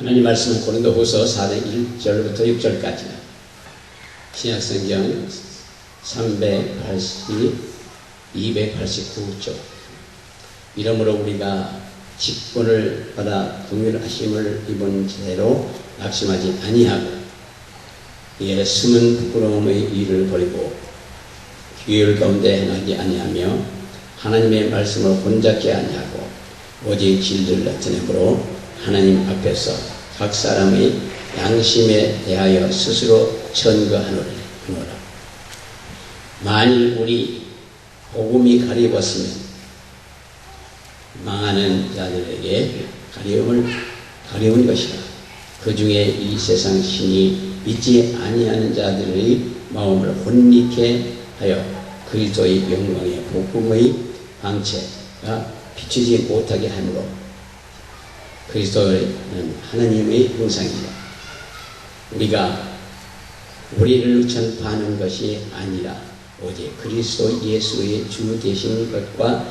하나님 말씀은 고린도후서 4장 1절부터 6절까지 신약성경 289쪽. 이러므로 우리가 직분을 받아 동일하심을 입은 채로 낙심하지 아니하고 이에 숨은 부끄러움의 일을 버리고 규율 가운데 행하지 아니하며 하나님의 말씀을 혼잡지 아니하고 오직 진리를 나타내므로 하나님 앞에서 각 사람의 양심에 대하여 스스로 천거하노라. 만일 우리 복음이 가리웠으면 망하는 자들에게 가려운 것이라. 그 중에 이 세상 신이 믿지 아니하는 자들의 마음을 혼미케 하여 그리스도의 영광의 복음의 방체가 비추지 못하게 하므로 그리스도는 하나님의 형상이다. 우리가 우리를 전파하는 것이 아니라 오직 그리스도 예수의 주 되신 것과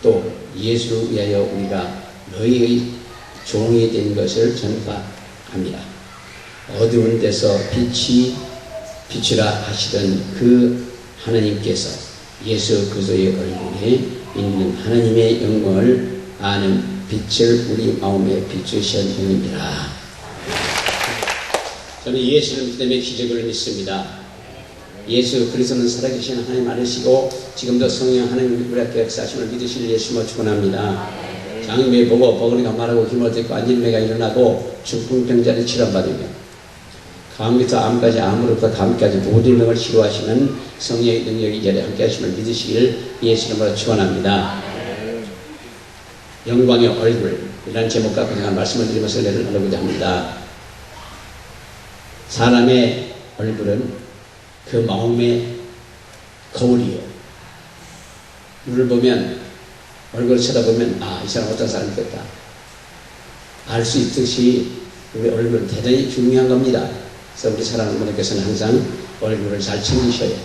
또 예수를 위하여 우리가 너희의 종이 된 것을 전파합니다. 어두운 데서 비추라 하시던 그 하나님께서 예수 그리스도의 얼굴에 있는 하나님의 영광을 아는 빛을 우리 마음에 비추셨느니라. 저는 예수를 믿기 때문에 기적을 믿습니다. 예수 그리스도는 살아계신 하나님 아니시고 지금도 성령 하나님 우리 앞에 역사하심을 믿으실 예수만 축원합니다. 장염이 보고 버거리가 말하고 힘을 얻고 안진매가 일어나고 중풍병자를 치료받으며 감기부터 암까지 암으로부터 감기까지 모든 병을 치료하시는 성령의 능력이 이 자리에 함께 하심을 믿으시길 예수님으로 축원합니다. 영광의 얼굴이라는 제목 갖고 제가 말씀을 드리면서 은혜를 나누고자 합니다. 사람의 얼굴은 그 마음의 거울이요. 눈을 보면, 얼굴을 쳐다보면 이 사람 어떤 사람이겠다 알 수 있듯이 우리 얼굴은 대단히 중요한 겁니다. 그래서 우리 사랑하는 분들께서는 항상 얼굴을 잘 챙기셔야 해요.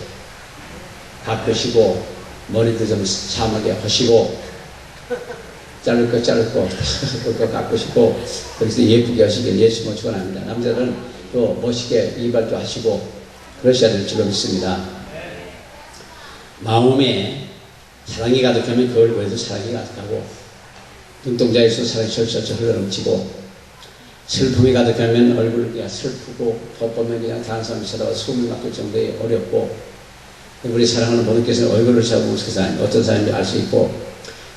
깎으시고 머리도 좀 참하게 하시고 자를 거 그거 깎으시고 거기서 예쁘게 하시길 예수님을 축원합니다. 남자들은 또 멋있게 이발도 하시고 그러셔야 될 줄로 믿습니다. 마음에 사랑이 가득하면 그 얼굴에도 사랑이 가득하고 눈동자에서 사랑이 철철철 흘러넘치고 슬픔이 가득하면 얼굴이 그냥 슬프고 겉보면 그냥 다른 사람이 쳐다봐 숨을 막힐 정도에 어렵고 우리 사랑하는 모두께서는 얼굴을 잡으면 그 사람이 어떤 사람인지 알 수 있고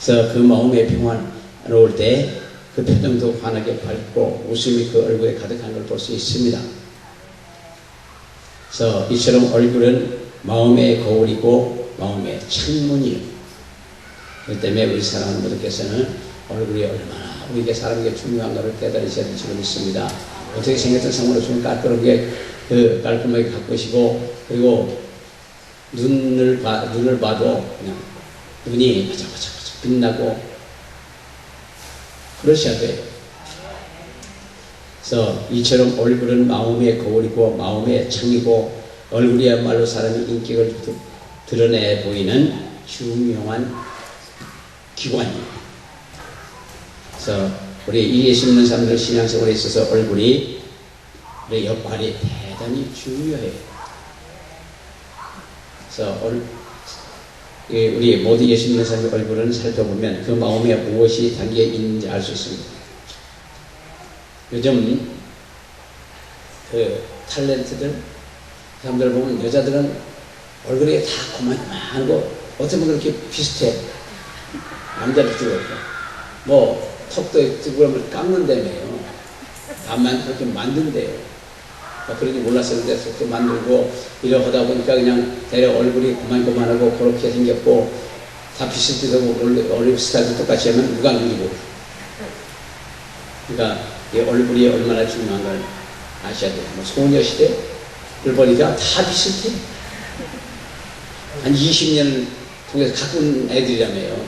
그래서 그 마음의 평화로울 때 그 표정도 환하게 밝고 웃음이 그 얼굴에 가득한 걸 볼 수 있습니다. 그래서 이처럼 얼굴은 마음의 거울이고 마음의 창문이에요. 그렇기 때문에 우리 사랑하는 분들께서는 얼굴이 얼마나 우리에게 사람에게 중요한가를 깨달으셔야 될 줄 믿습니다. 어떻게 생겼든 상관없으면 깔끔하게 가꾸시고 그리고 눈을 봐도 그냥 눈이 바짝바짝 빛나고 그러셔야 돼요. 그래서 이처럼 얼굴은 마음의 거울이고 마음의 창이고 얼굴이야말로 사람의 인격을 드러내 보이는 중요한 기관이에요. 그래서 우리 예수 믿는 사람들 신앙생활에 있어서 얼굴이 우리 역할이 대단히 중요해요. 그래서 우리 모두 예수 믿는 사람의 얼굴을 살펴보면 그 마음에 무엇이 담겨 있는지 알 수 있습니다. 요즘 그 탤런트들 사람들 보면 여자들은 얼굴이 다 고만고만하고 어쩌면 그렇게 비슷해. 남자들 찍고 뭐 턱도 있고 그러면 깎는다며요. 다만 그렇게 만든대요. 그런지 몰랐었는데 그렇게 만들고 이러 하다 보니까 그냥 대략 얼굴이 고만고만하고 그렇게 생겼고 다 비슷비슷하고 얼굴 스타일도 똑같이 하면 누가 누구고. 그러니까 이 얼굴이 얼마나 중요한 걸 아셔야 돼요. 뭐 소녀시대를 보니까 다 비슷해. 한 20년을 통해서 가꾼 애들이라며요.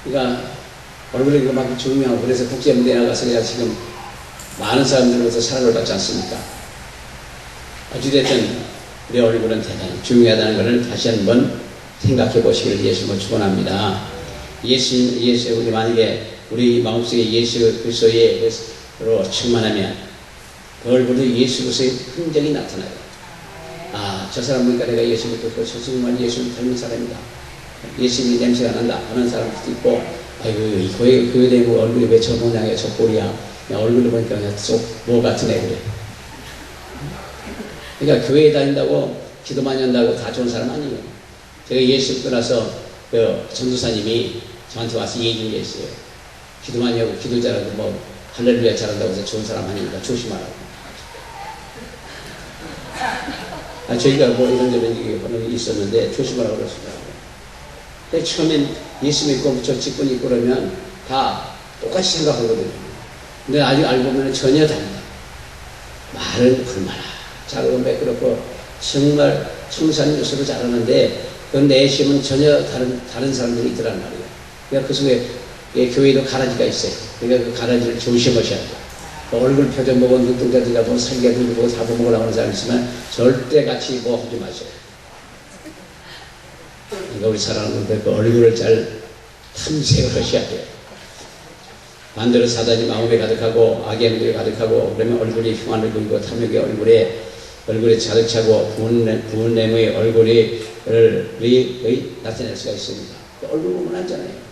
그러니까 얼굴이 그만큼 중요하고 그래서 국제무대에 나가서 그냥 지금 많은 사람들로부터 사랑을 받지 않습니까? 어찌됐든 우리 얼굴은 대단히 중요하다는 것을 다시 한번 생각해 보시기를 예수님을 축원합니다. 우리 만약에 우리 마음속에 예수 그리스도로 충만하면 그 얼굴에 예수 그리스도의 흔적이 나타나요. 아, 저 사람 보니까 내가 예수 믿고 저 정말 예수를 닮은 사람이다. 예수님이 냄새가 난다 하는 사람도 있고, 아이고 이 교회 다니고 얼굴이 왜 저 모양이야, 저 꼴이야. 얼굴을 보니까 그냥 쏙뭐 같은 애 그래. 그러니까 교회에 다닌다고 기도 많이 한다고 다 좋은 사람 아니에요. 제가 예수 믿고 나서 그 전도사님이 저한테 와서 얘기한 게 있어요. 기도 많이 하고 기도 잘하고 뭐 할렐루야 잘한다고 해서 좋은 사람 아니니까 조심하라고. 아, 저희가 뭐 이런저런 얘기가 있었는데 조심하라고 그러시더라고요. 근데 처음엔 예수 믿고 저 직분 있고 그러면 다 똑같이 생각하거든요. 근데 아직 알고 보면 전혀 다릅니다. 말은 얼마나 잘하고 매끄럽고 정말 청산 요소로 잘하는데 그 내심은 전혀 다른 사람들이 있더란 말이에요. 그러니까 그 속에 교회도 가라지가 있어요. 그러니까 그 가라지를 조심하셔야 돼요. 얼굴 표정 보고 눈동자들이나 보고 살기가 들고 잡아먹으려고 하는 사람이 있으면 절대 같이 뭐 하지 마세요. 그러니까 우리 사랑하는 분들 그 얼굴을 잘 탐색을 하셔야 돼요. 반대로 사단이 마음에 가득하고 악의 행동에 가득하고 그러면 얼굴이 흉한 얼굴이고 탐욕의 얼굴에 가득 차고 부은 내모의 얼굴이 나타낼 수가 있습니다. 얼굴 보면 알잖아요.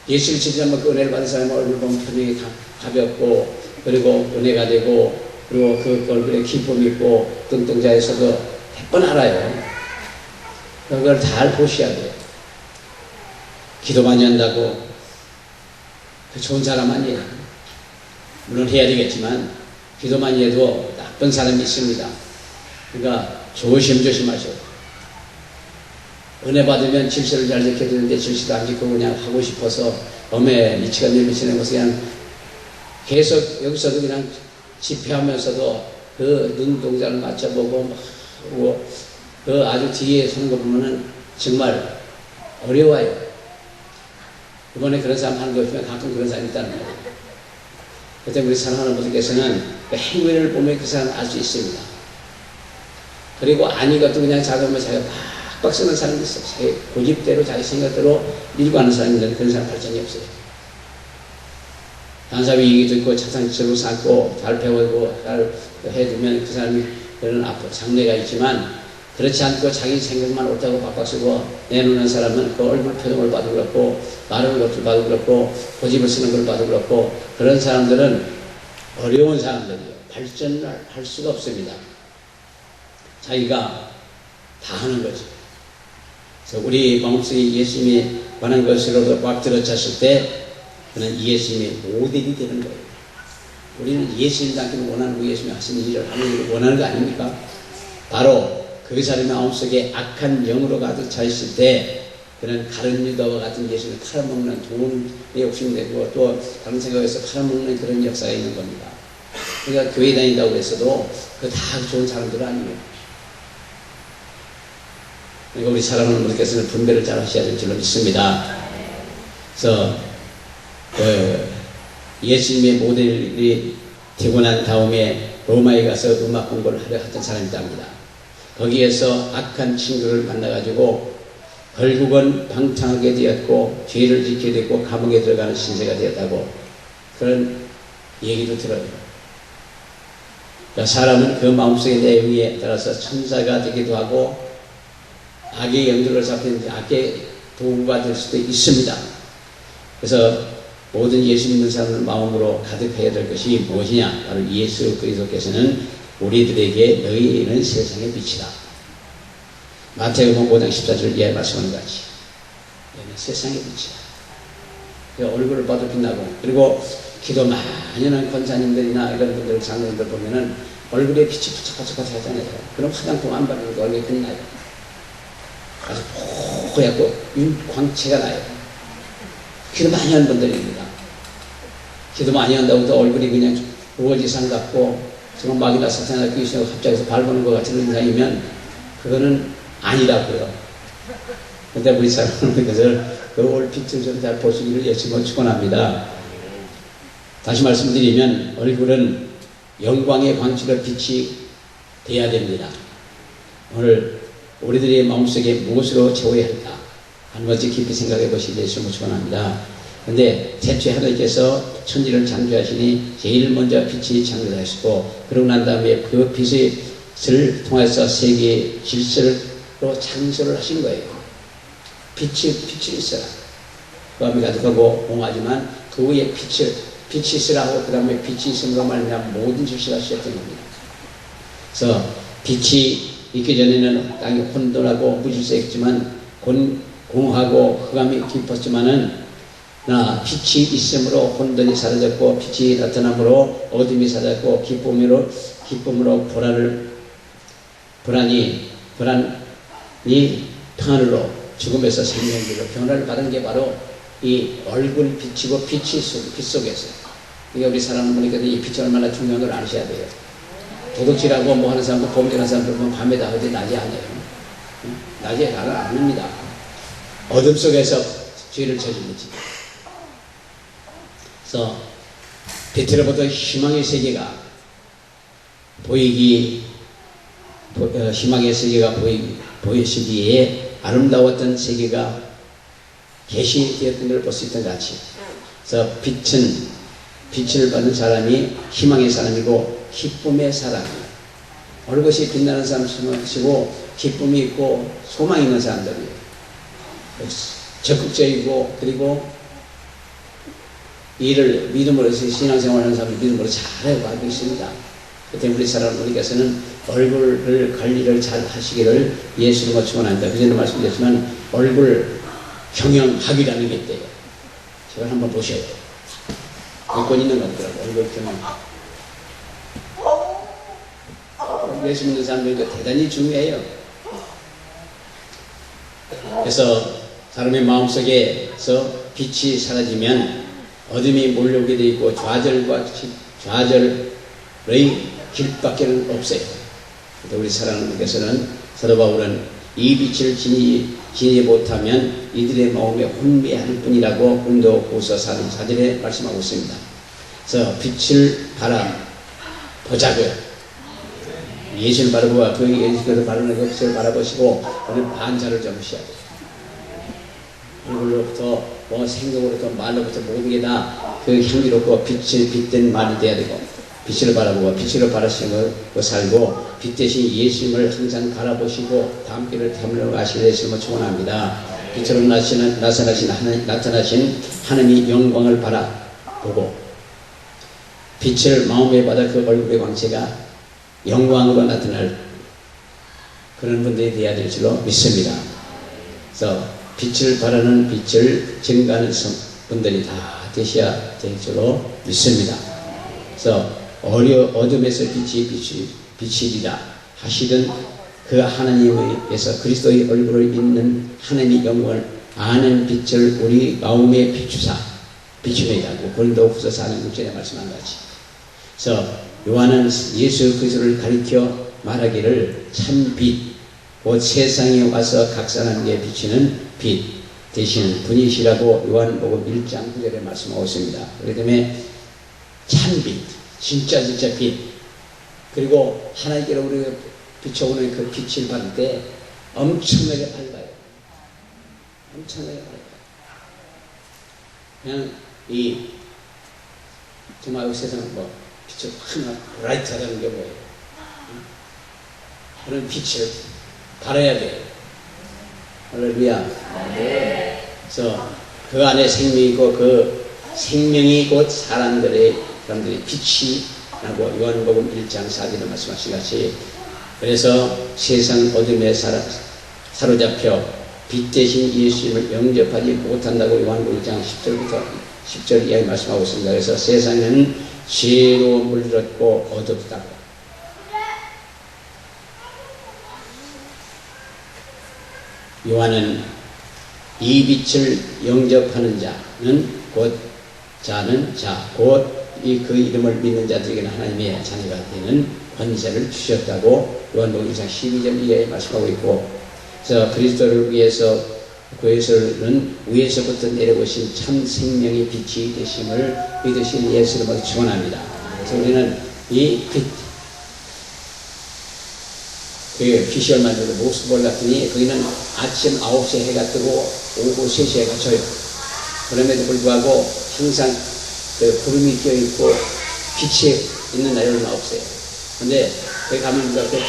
예수를 지지하면 그 은혜를 받은 사람의 얼굴 보면 표정이 가볍고 그리고 은혜가 되고 그리고 그 얼굴에 기쁨이 있고 눈동자에서도 100번 알아요. 그걸 잘 보셔야 돼요. 기도 많이 한다고 그 좋은 사람 아니에요. 물론 해야 되겠지만 기도 많이 해도 나쁜 사람이 있습니다. 그러니까 조심하셔요. 은혜 받으면 질서를 잘 지켜야 되는데 질서도 안 지키고 그냥 하고 싶어서 미치가 미치는 것을 그냥 계속 여기서도 그냥 집회하면서도 그 눈동자를 맞춰보고 그 아주 뒤에 서는 거 보면은 정말 어려워요. 이번에 그런 사람 하는 거 있으면 가끔 그런 사람이 있다는 거예요. 그때 우리 사랑하는 분들께서는 그 행위를 보면 그 사람을 알 수 있습니다. 그리고 아닌 것도 그냥 작으면 자기가 팍팍 쓰는 사람도 있어요. 자기 고집대로 자기 생각대로 밀고 하는 사람인데 그런 사람 발전이 없어요. 다른 사람이 얘기 듣고 차상처럼 쌓고 잘 배우고 잘 해두면 그 사람이 그런 장래가 있지만 그렇지 않고 자기 생각만 옳다고 빡빡 쓰고 내놓는 사람은 그 얼굴 표정을 봐도 그렇고 말하는 것을 봐도 그렇고 고집을 쓰는 걸 봐도 그렇고 그런 사람들은 어려운 사람들이에요. 발전을 할 수가 없습니다. 자기가 다 하는 거죠. 그래서 우리 마음속에 예수님이 관한 것으로도 꽉 들어찼을 때 그는 예수님의 모델이 되는 거예요. 우리는 예수님 닮기는 원하는 거 예수님이 하시는 일을 하는 일을 원하는 거 아닙니까? 바로 그 사람의 마음속에 악한 영으로 가득 차 있을 때 그는 가룟 유다와 같은 예수를 팔아먹는 돈에 욕심내고 또 다른 생각에서 팔아먹는 그런 역사가 있는 겁니다. 그러니까 교회 다닌다고 해서도 그 다 좋은 사람들은 아니에요. 그러니까 우리 사랑하는 분들께서는 분별을 잘 하셔야 될 줄로 믿습니다. 그래서 예수님의 모델이 되고 난 다음에 로마에 가서 음악 공부를 하려 했던 사람이 있답니다. 거기에서 악한 친구를 만나가지고 결국은 방탕하게 되었고 죄를 지게 됐고 감옥에 들어가는 신세가 되었다고 그런 얘기도 들어요. 그러니까 사람은 그 마음속의 내용에 따라서 천사가 되기도 하고 악의 영들을 잡히는 악의 도구가 될 수도 있습니다. 그래서 모든 예수 믿는 사람은 마음으로 가득해야 될 것이 무엇이냐? 바로 예수 그리스도께서는 우리들에게 너희는 세상의 빛이다. 마태복음 5장 14절 이하에 말씀하는 것 같이 너희는 세상의 빛이다. 얼굴을 봐도 빛나고 그리고 기도 많이 하는 권사님들이나 이런 분들 장로님들 보면은 얼굴에 빛이 부착부착 하잖아요. 그럼 화장품 안 바르는 거 얼굴에 빛나요. 아주 뽀얗고 광채가 나요. 기도 많이 하는 분들입니다. 기도 많이 한다고 또 얼굴이 그냥 우거지상 같고 정말 마귀나 사탄이나 귀신하고 갑자기 밟는 것 같은 인상이면 그거는 아니라고요. 근데 우리 사람은 그것을 그 올빛을 좀 잘 보시기를 예수님을 축원합니다. 다시 말씀드리면 얼굴은 영광의 광채를 빛이 돼야 됩니다. 오늘 우리들의 마음속에 무엇으로 채워야 할까? 한 번씩 깊이 생각해 보시기를 예수님을 축원합니다. 근데 태초에 하나님께서 천지를 창조하시니 제일 먼저 빛이 창조하시고 그러고 난 다음에 그 빛을 통해서 세계의 질서로 창조를 하신 거예요. 빛이 있어라. 마음이 가득하고 공하지만 그 위에 빛이 있으라고 그 다음에 빛이 있음으로 말미암아 모든 질서가 시작된 겁니다. 그래서 빛이 있기 전에는 땅이 혼돈하고 무질서했지만 공하고 흑암이 깊었지만은 빛이 있음으로 혼돈이 사라졌고 빛이 나타남으로 어둠이 사라졌고 기쁨으로 불안이 평안으로 죽음에서 생명으로 변화를 받은 게 바로 이 얼굴 빛이고 빛 속에서. 그러니까 우리 사랑하는 분께서 이 빛이 얼마나 중요한 걸 아셔야 돼요. 도둑질하고 뭐 하는 사람도 범죄하는 사람들 보면 밤에 다 어디 낮에 안 해요. 낮에 나를 안 합니다. 어둠 속에서 죄를 저지르지. 그래서 빛으로부터 희망의 세계가 희망의 세계가 보이시기에 아름다웠던 세계가 계시되었던 걸 볼 수 있던 같이. 그래서 빛을 받는 사람이 희망의 사람이고 기쁨의 사람이에요. 얼굴이 빛나는 사람이고 기쁨이 있고 소망이 있는 사람들이에요. 적극적이고 그리고 일을 믿음으로 신앙생활하는 사람을 믿음으로 잘하고 알고 있습니다. 그때 우리 사랑하는 분께서는 얼굴을 관리를 잘 하시기를 예수님과 축원합니다. 그전에 말씀드렸지만 얼굴 경영학이라는 게 있대요. 제가 한번 보셔야 돼요. 여권 있는 것 같더라고요. 얼굴 경영. 예수 믿는 사람들도 대단히 중요해요. 그래서 사람의 마음속에서 빛이 사라지면 어둠이 몰려오게 되어 있고 좌절의 길밖에는 없어요. 우리 사랑하는 분께서는 사도 바울은 이 빛을 지니 못하면 이들의 마음에 혼미할 뿐이라고 고린도후서 4절에 말씀하고 있습니다. 그래서 빛을 보자고요. 예수를 바라보고 그 예수께서 바라는 그 빛을 바라보시고 오늘 반차를 점으셔야 돼요. 얼굴로부터 생각으로부터 말로부터 모든 게 다 그 향기롭고 빛된 말이 돼야 되고 빛을 바라보고 빛으로 바라시고 살고 빛 대신 예수님을 항상 바라보시고 다음 길을 태우려고 하시려 예수님을 축원합니다. 빛으로 나타나신 하나님의 영광을 바라보고 빛을 마음에 받아 그 얼굴의 광채가 영광으로 나타날 그런 분들이 되어야 될 줄로 믿습니다. 그래서 빛을 바라는 빛을 증가하는 분들이 다 되셔야 될 줄로 믿습니다. 그래서 어둠에서 빛이리라 하시던 그 하나님에서 그리스도의 얼굴을 있는 하나님의 영광을 아는 빛을 우리 마음에 비추이라고 고린도후서 4장 6절에 말씀한 같이. 그래서 요한은 예수 그리스도를 가리켜 말하기를 참 빛, 곧 세상에 와서 각 사람에게 비치는 빛 되시는 분이시라고 요한복음 1장 9절에 말씀하고 있습니다. 그렇기 때문에 참빛, 진짜 빛, 그리고 하나님께로 우리가 비춰오는 그 빛을 받을 때 엄청나게 밝아요. 엄청나게 밝아요. 그냥 정말 세상은 빛을 하나 브라이트하다는 게 뭐예요? 그런 빛을 발해야 돼요. 할렐루야. 그래서 그 안에 생명이 있고 그 생명이 곧 사람들의 빛이 라고 요한복음 1장 4절에 말씀하신 같이. 그래서 세상 어둠에 사로잡혀 빛 대신 예수님을 영접하지 못한다고 요한복음 1장 10절 이하에 말씀하고 있습니다. 그래서 세상에는 죄로 물들었고 어둡다고. 요한은 이 빛을 영접하는 자는 곧 그 이름을 믿는 자들에게는 하나님의 자녀가 되는 권세를 주셨다고 요한복음 1장 12절 이하에 말씀하고 있고, 그래서 그리스도를 위해서 그에서는 위에서부터 내려오신 참 생명의 빛이 되심을 믿으신 예수를 축원합니다. 그래서 우리는 이 빛이 얼마 전에 모습을 봤더니 거기는 아침 9시에 해가 뜨고 오후 3시에 해가 져요. 그럼에도 불구하고 항상 그 구름이 껴있고 빛이 있는 날이 얼마 없어요. 근데 거기 가면 그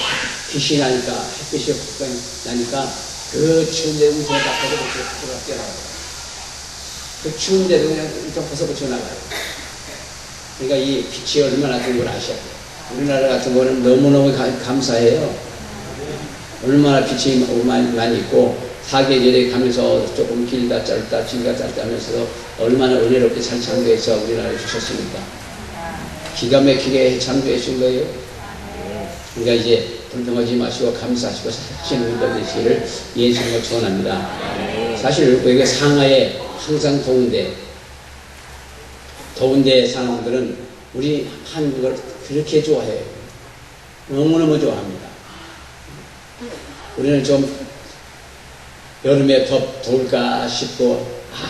빛이 나니까, 햇빛이 확 나니까 그 추운데 우리 다 벗어붙여 뛰어나가요. 그 추운데도 그냥 좀 벗어붙여 나가요. 그러니까 이 빛이 얼마나 좋은 걸 아셔야 돼요. 우리나라 같은 거는 너무너무 감사해요. 얼마나 빛이 많이 있고, 사계절에 가면서 조금 길다 짧다 길다 짧다 하면서도 얼마나 은혜롭게 잘 창조해서 우리나라에 주셨습니까? 기가 막히게 창조해 준 거예요. 그러니까 이제 불평하지 마시고 감사하시고 사시는 분들 되시기를 예수님과 축원합니다. 사실 여기 상하에 항상 더운데 사는 분들은 우리 한국을 그렇게 좋아해요. 너무너무 좋아합니다. 우리는 좀 여름에 더울까 싶고,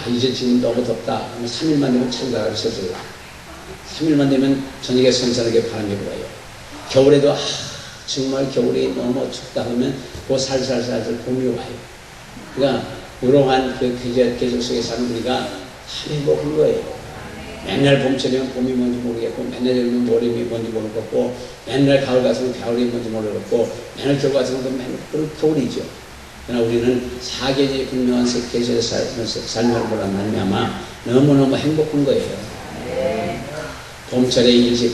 이제 지금 너무 덥다. 3일만 되면 찬다 그러셔서요. 3일만 되면 저녁에 선선하게 바람이 불어요. 겨울에도 정말 겨울이 너무 춥다 하면 그 살살살살 봄이 와요. 그러니까 이러한 그 계절 속에 사는 우리가 참 행복한 거예요. 맨날 봄철이면 봄이 뭔지 모르겠고, 맨날 여름이면 여름이 뭔지 모르겠고, 맨날 가을 가서는 겨울이 뭔지 모르겠고, 맨날 겨울 가서는 맨날 겨울이죠. 그러나 우리는 사계절이 분명한 계절에 살면 보라 말미암아 너무너무 행복한 거예요. 봄철에 일찍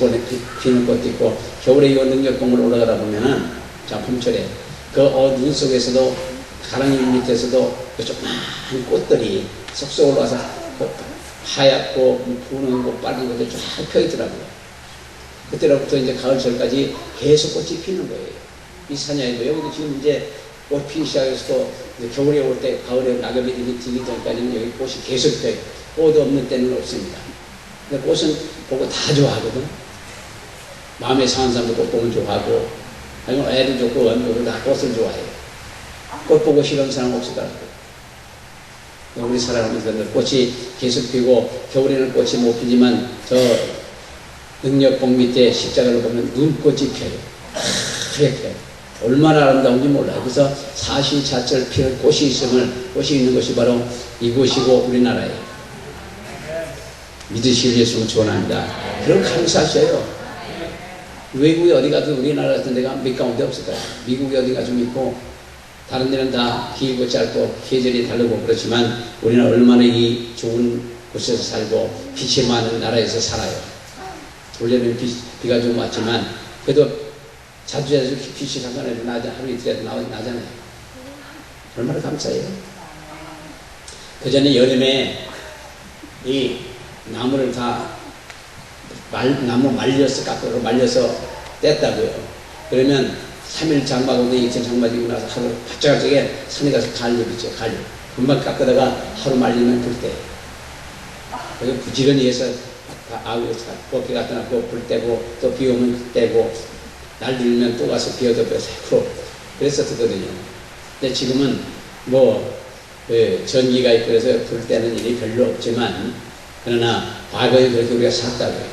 피는 꽃도 있고, 겨울에 이 능력봉으로 올라가다 보면은, 자, 봄철에 그 눈 속에서도, 가랑이 밑에서도 조그마한 꽃들이 쏙쏙 올라와서 하얗고 푸른 거 빨간 것들이 쫙 펴있더라고요. 그때로부터 이제 가을철까지 계속 꽃이 피는 거예요. 이 사냐에도 여기도 지금 이제 꽃 피기 시작해서 겨울에 올 때, 가을에 낙엽이 들기 전까지는 여기 꽃이 계속 펴요. 꽃 없는 때는 없습니다. 근데 꽃은 보고 다 좋아하거든. 마음에 상한 사람도 꽃 보면 좋아하고, 아니면 애도 좋고 어른도 다 꽃을 좋아해요. 꽃 보고 싫어하는 사람 없을까요? 우리 사랑하면서 꽃이 계속 피고, 겨울에는 꽃이 못 피지만 저 능력봉 밑에 십자가를 보면 눈꽃이 펴요. 하얗게 얼마나 아름다운지 몰라요. 그래서 사시사철 피는 꽃이 있는 것이 바로 이곳이고 우리나라예요. 믿으실 예수를 축원합니다. 그럼 감사하셔요. 외국에 어디 가도 우리나라 같은 데가 몇 가운데 없을까요? 미국에 어디 가서 있고, 다른 데는 다 길고 짧고 계절이 다르고 그렇지만 우리는 얼마나 이 좋은 곳에서 살고 빛이 많은 나라에서 살아요. 원래는 비가 좀 왔지만 그래도 자주 빛이 상관없이 하루 이틀이라도 나잖아요. 얼마나 감사해요. 그 전에 여름에 이 나무를 나무 말려서 깎아서 말려서 뗐다고요. 그러면 3일 장마고 이틀 장마지고 나서 하루 바짝바짝에 산에 가서 갈렵이죠. 갈렵. 금방 깎아다가 하루 말리면 불 때. 그래서 부지런히 해서 꽃게 갖다 놨고 불 떼고, 또 비 오면 떼고, 날 들면 또 가서 비어도 빼고 그랬었거든요. 근데 지금은 전기가 있고 그래서 불 떼는 일이 별로 없지만, 그러나 과거에 그렇게 우리가 살았다고요.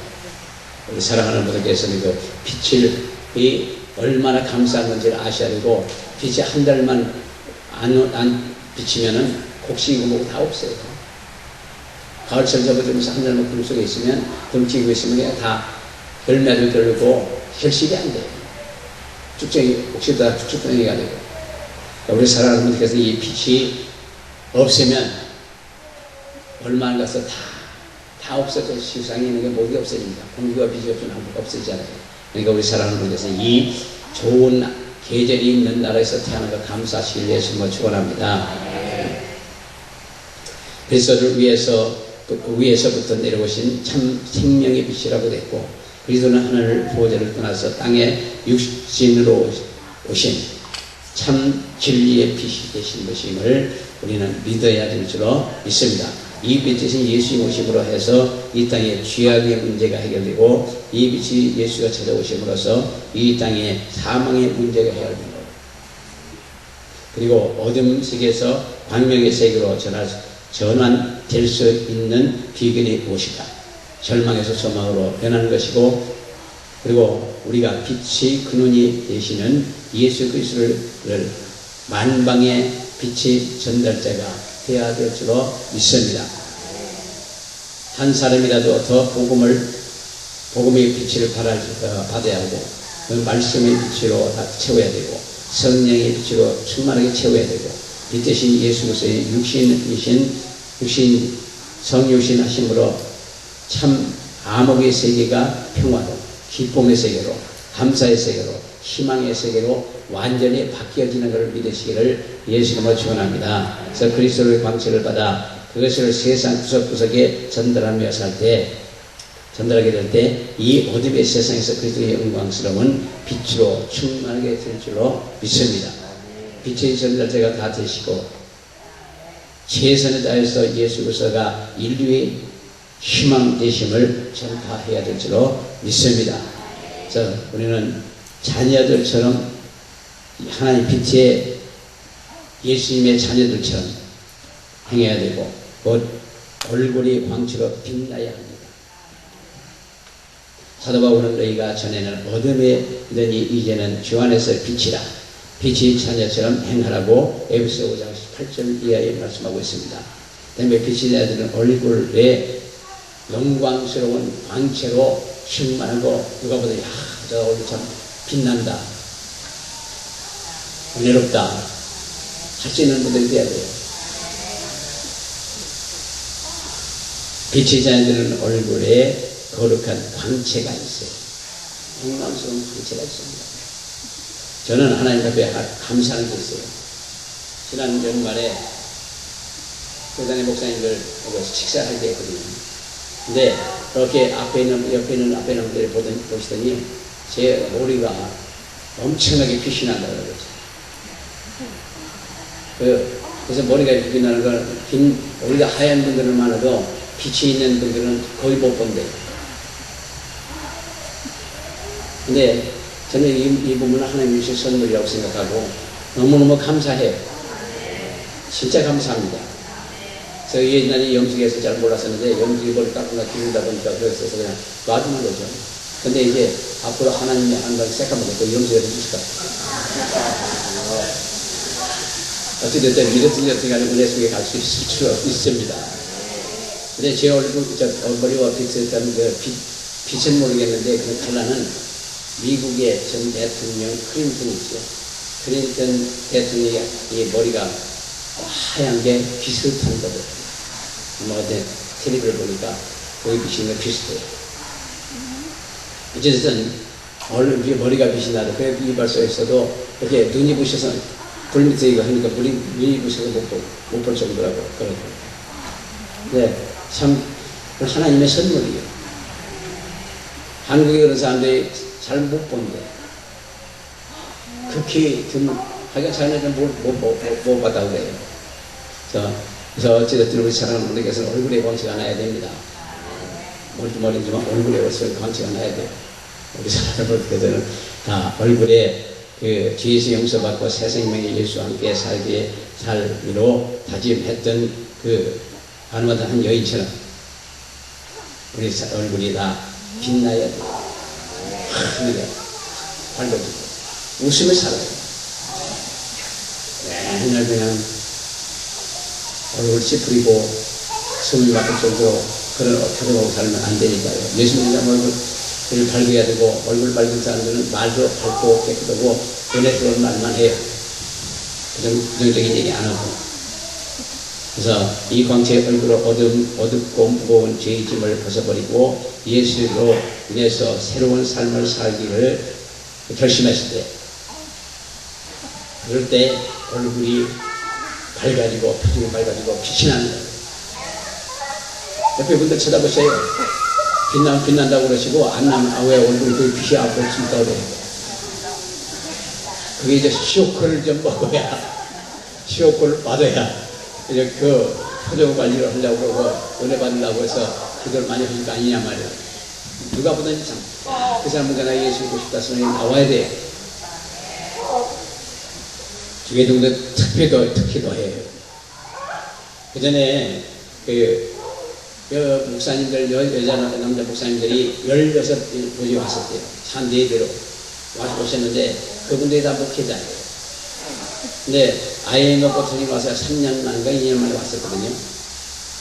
우리 사랑하는 분들께서는 그 빛이 얼마나 감사한 건지를 아셔야 되고, 빛이 한 달만 안 비치면은 곡식이고 뭐고 다 없어요. 가을철 접어들면서 한 달만 금 속에 있으면, 덩치고 있으면 그냥 다 열매도 들고 혈식이 안 돼요. 곡식도 다 쭉쭉덩이가 되고. 우리 사랑하는 분들께서 이 빛이 없으면 얼마나 가서 다 없어져. 세상에 있는 게 모두 없어집니다. 공기와 빛이 없으면 아무것도 없어지잖아요. 그러니까 우리 사랑하는 분께서 이 좋은 계절이 있는 나라에서 태어난 것 감사하시길 예수님을 축원합니다. 그리스도를 위에서부터 내려오신 참 생명의 빛이라고 됐고, 그리스도는 하늘 보호자를 떠나서 땅에 육신으로 오신 참 진리의 빛이 되신 것임을 우리는 믿어야 될 줄로 믿습니다. 이 빛이신 예수님 오심으로 해서 이 땅의 죄악의 문제가 해결되고, 이 빛이 예수가 찾아오심으로써 이 땅의 사망의 문제가 해결됩니다. 그리고 어둠 세계에서 광명의 세계로 전환될 수 있는 비결이 무엇인가? 절망에서 소망으로 변하는 것이고, 그리고 우리가 빛의 근원이 되시는 예수 그리스도를 만방의 빛의 전달자가 되어야 될 줄로 믿습니다. 한 사람이라도 더 복음의 빛을 받아야 하고 그 말씀의 빛으로 다 채워야 되고 성령의 빛으로 충만하게 채워야 되고 이 대신 예수 그리스도의 육신 성육신 하심으로 참 암흑의 세계가 평화로 기쁨의 세계로 감사의 세계로 희망의 세계로 완전히 바뀌어지는 것을 믿으시기를 예수님으로 축원합니다. 그래서 그리스도의 광채를 받아 그것을 세상 구석구석에 전달하게 될 때 이 어둠의 세상에서 그리스도의 영광스러운 빛으로 충만하게 될 줄로 믿습니다. 빛의 전달자가 다 되시고 최선을 다해서 예수 그리스도가 인류의 희망 되심을 전파해야 될 줄로 믿습니다. 그래서 우리는 자녀들처럼 하나님 빛의 예수님의 자녀들처럼 행해야 되고 곧 얼굴이 광채로 빛나야 합니다. 사도 바울은 너희가 전에는 어둠에 있더니 이제는 주 안에서 빛이라 빛의 자녀처럼 행하라고 에베소 5장 18절 이하에 말씀하고 있습니다. 그다음에 빛의 자녀들은 얼굴에 영광스러운 광채로 충만하고 누가 보다 저 얼굴 참 빛난다 은혜롭다 할 수 있는 분들이 돼야 돼요. 빛의 자녀들은 얼굴에 거룩한 광채가 있어요. 영광스러운 광채가 있습니다. 저는 하나님 앞에 감사하는 게 있어요. 지난 연말에 교단의 목사님들하고 식사할 때 했거든요. 근데 이렇게 옆에 있는 분들이 보시더니 제 머리가 엄청나게 빛이 난다고 그러죠. 그래서 머리가 이렇게 빛나는 건 우리가 하얀 분들은 많아도 빛이 있는 분들은 거의 못 본대요. 근데 저는 이 부분은 하나님이 주신 선물이라고 생각하고 너무너무 감사해요. 진짜 감사합니다. 저 옛날에 영숙에서 잘 몰랐었는데 영숙이 머리 깎거나 기른다 보니까 그랬어서 그냥 놔두는 거죠. 근데 이제 앞으로 하나님이 한번 새까맣게 또 영숙에서 해주실 것 같아요. 어찌됐든 이렇든 간에 은혜 속에 갈 수 있을 줄 있습니다. 근데 제 머리와 비슷한 빛은 모르겠는데 그 컬러는 미국의 전 대통령 클린턴이죠. 클린턴 대통령의 이 머리가 하얀 게 비슷한 거거든요. 어제 텔레비를 보니까 거기 비치는 거 비슷해요. 어쨌든 머리가 빛이 나도 그래 이발소에 있어도 이렇게 눈이 부셔서 불 밑에 이거 하니까 눈이 부셔서 못 볼 정도라고 그러더라고요. 네, 참 하나님의 선물이에요. 한국에 그런 사람들이 잘 못 본대. 극히 하여간 자기네들은 못 봤다고 그래요. 그래서 어찌됐든 우리 사랑하는 분들께서는 얼굴에 광채가 나야 됩니다. 머리도 머리지만 얼굴에 광채가 나야 돼요. 우리 사랑하는 분들께서는 다 얼굴에 그 죄에서 용서받고 새 생명의 예수와 함께 살기로 다짐했던 그 가늠하던 한 여인처럼 우리 얼굴이 다 빛나야 돼요. 하늘에 밝아지고 웃음을 살아요. 맨날 그냥 얼굴 찌푸리고 숨이 막힐 정도로 그런 표정으로 살면 안 되니까요. 예수님의 얼굴을 밝아야 되고 얼굴 밝은 사람들은 말도 밝고 깨끗하고 은혜스러운 말만 해요. 부정적인 얘기 안 하고. 그래서 이 광채의 얼굴로 어둡고 무거운 죄의 짐을 벗어버리고 예수로 인해서 새로운 삶을 살기를 결심했을 때 그럴 때 얼굴이 밝아지고 표정이 밝아지고 빛이 나는 거예요. 옆에 분들 쳐다보세요. 빛난다고 그러시고 안 나면 왜 얼굴이 그 빛이 앞으로 튄다고 그래요. 그게 이제 시오콜을 좀 먹어야 시오콜을 받아야 이제 그 표정 관리를 하려고 그러고 은혜 받으려고 해서 기도를 많이 하니까 아니냐 말이야. 누가 보든지 참 그 사람은 내가 예수 믿고 싶다 소리 나와야 돼. 주계동도 특히 더 해요. 그 전에 목사님들 여자 남자 목사님들이 16분이 왔었대요. 차 4대로 와서 오셨는데 그분들이 다 목회자예요. 근데 아예 놓고 돈이 와서 3년 만인가 2년 만에 왔었거든요.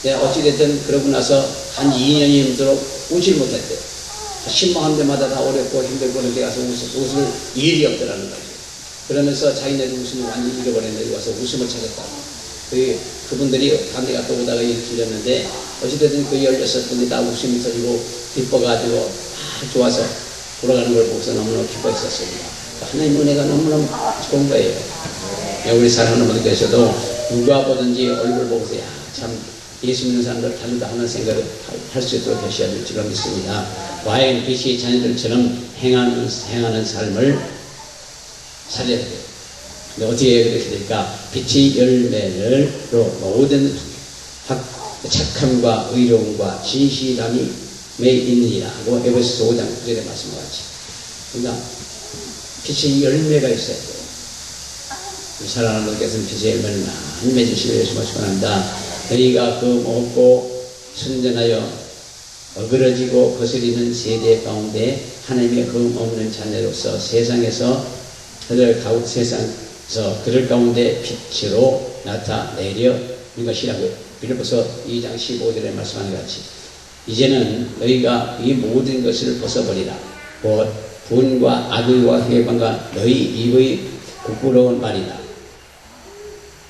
근데 어찌됐든 그러고 나서 한 2년이 넘도록 웃지 못했대요. 신방한 데마다 다 어렵고 힘들고 그런 데 가서 웃을 일이 없더라는 거죠. 그러면서 자기네들 웃음을 완전히 잃어버렸는데 와서 웃음을 찾았다고. 그분들이 간 데 갔다 오다가 이렇게 들렸는데 어찌됐든 그 16분이 다 웃음이 터지고 기뻐가지고 다 좋아서 돌아가는 걸 보고서 너무너무 기뻐했었습니다. 하나님 은혜가 너무너무 좋은 거예요. 우리 사랑하는 분들께서도 누가 보든지 얼굴 보고서 야, 참 예수 믿는 사람들 다르다 하는 생각을 할 수 있도록 하셔야 될 줄 믿습니다. 과연 빛이 자녀들처럼 행하는 삶을 살려야 돼요. 근데 어떻게 그렇게 될까? 빛이 열매로 모든 착함과 의로움과 진실함이 있느니라 하고 에베소서 5장 9절의 말씀과 같이. 그러니까 빛의 열매가 있어야 돼요. 사랑하는 분께서는 빛의 열매를 많이 맺으시기를 예수님을 축원합니다. 너희가 그 먹고 순전하여 어그러지고 거스리는 세대 가운데 하나님의 흠 없는 자녀로서 세상에서 그들 가운데 빛으로 나타내려 인 것이라고요. 빌립보서 2장 15절에 말씀하는 것 같이 이제는 너희가 이 모든 것을 벗어버리라. 곧 분과 악의와 회방과 너희 입의 부끄러운 말이다.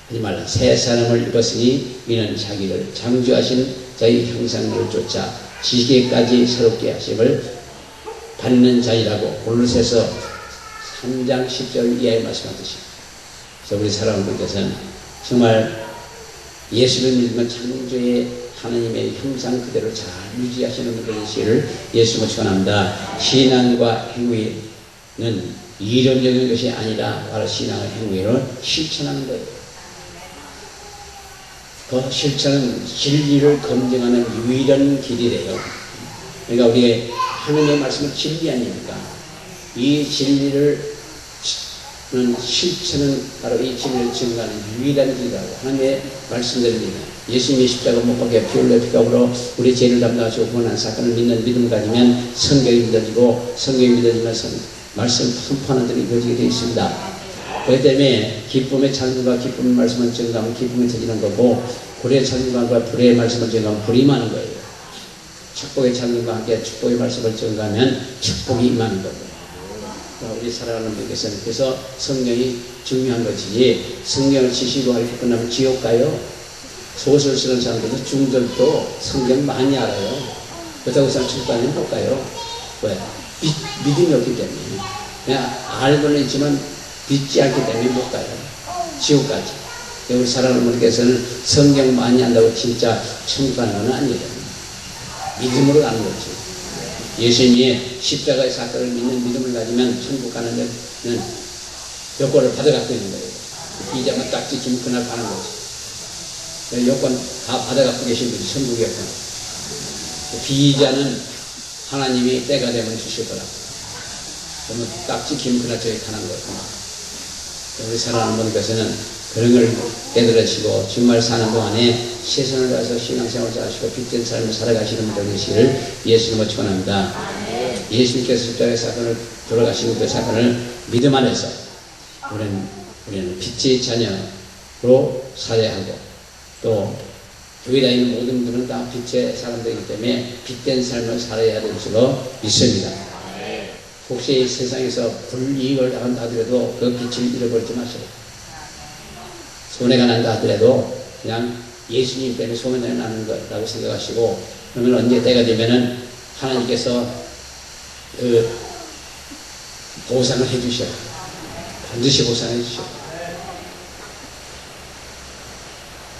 하지 말라. 새 사람을 입었으니 이는 자기를 창조하신 자의 형상을 쫓아 지게까지 새롭게 하심을 받는 자이라고 골로새서 3장 10절 이하에 말씀하듯이. 그래서 우리 사랑하는 분께서는 정말 예수를 믿으면 창조의 하나님의 형상 그대로 잘 유지하시는 분들 되시기를 예수님을 축원합니다. 신앙과 행위는 이론적인 것이 아니라 바로 신앙과 행위를 실천하는 거예요. 그 실천은 진리를 검증하는 유일한 길이래요. 그러니까 우리가 하나님의 말씀은 진리 아닙니까? 이 진리를 실천은 바로 이 진리를 증거하는 유일한 길이라고 하나님의 말씀드립니다. 예수님이 십자가 못 박혀 피 흘려 피값으로 우리 죄를 담당하시고 구원한 사건을 믿는 믿음을 가지면 성경이 믿어지고 성경이 믿어지면 말씀 선포하는 들이 이루어지게 되어 있습니다. 그렇기 때문에 기쁨의 찬송과 기쁨의 말씀을 증거하면 기쁨이 터지는 거고 불의 찬송과 불의 말씀을 증거하면 불이 임하는 거예요. 축복의 찬송과 함께 축복의 말씀을 증거하면 축복이 임하는 거고. 우리 사랑하는 분께서는 그래서 성경이 중요한 것이지 성경을 지식으로 알고 끝나면 지옥 가요. 소설 쓰는 사람들도 중들도 성경 많이 알아요. 그렇다고 해서 천국 가면 못 가요. 왜? 믿음이 없기 때문에. 그냥 알고는 있지만 믿지 않기 때문에 못 가요. 지옥까지. 우리 사랑하는 분께서는 성경 많이 안다고 진짜 천국 가는 건 아니에요. 믿음으로 가는 거지. 예수님의 십자가의 사건을 믿는 믿음을 가지면 천국 가는 데는 여권을 받아갖고 있는 거예요. 비자만 딱 찍히면 그날 가는 거지. 여권 다 받아갖고 계신 분이 천국 여권. 비자는 하나님이 때가 되면 주실 거라고. 그러면 딱 찍히면 그날 저기 가는 거예요. 우리 사랑하는 분께서는 그런 걸 깨달으시고 정말 사는 동안에 최선을 다해서 신앙생활을 잘하시고 빛된 삶을 살아가시는 분들 되시기를 예수님을 축원합니다. 예수님께서 십자가의 사건을 돌아가시고 그 사건을 믿음 안에서 우리는 빛의 자녀로 살아야 하고 또 교회 다니는 모든 분들은 다 빛의 사람들이기 때문에 빛된 삶을 살아야 될 줄로 믿습니다. 혹시 세상에서 불이익을 당한다 하더라도 그 빛을 잃어버리지 마세요. 손해가 난다 하더라도 그냥 예수님 때문에 손해가 나는 거라고 생각하시고 그러면 언제 때가 되면은 하나님께서 그 보상을 해주셔요. 반드시 보상해 주셔요.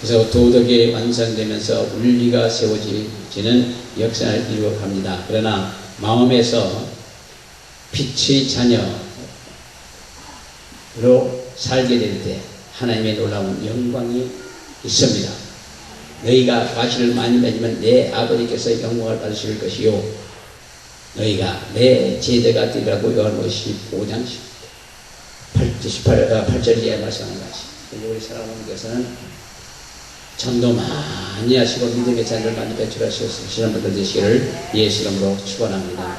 그래서 도덕이 완성되면서 윤리가 세워지는 역사를 이루어 갑니다. 그러나 마음에서 빛의 자녀로 살게 될 때 하나님의 놀라운 영광이 있습니다. 너희가 과실을 많이 맺으면 내 아버지께서 영광을 받으실 것이요 너희가 내 제대가 되리라고 요한복음 15장 8절 이하에 말씀하는 것이. 우리 사랑하는 전도 많이 하시고 믿음의 자녀를 많이 배출하시는 분들 되시기를 예수 이름으로 축원합니다.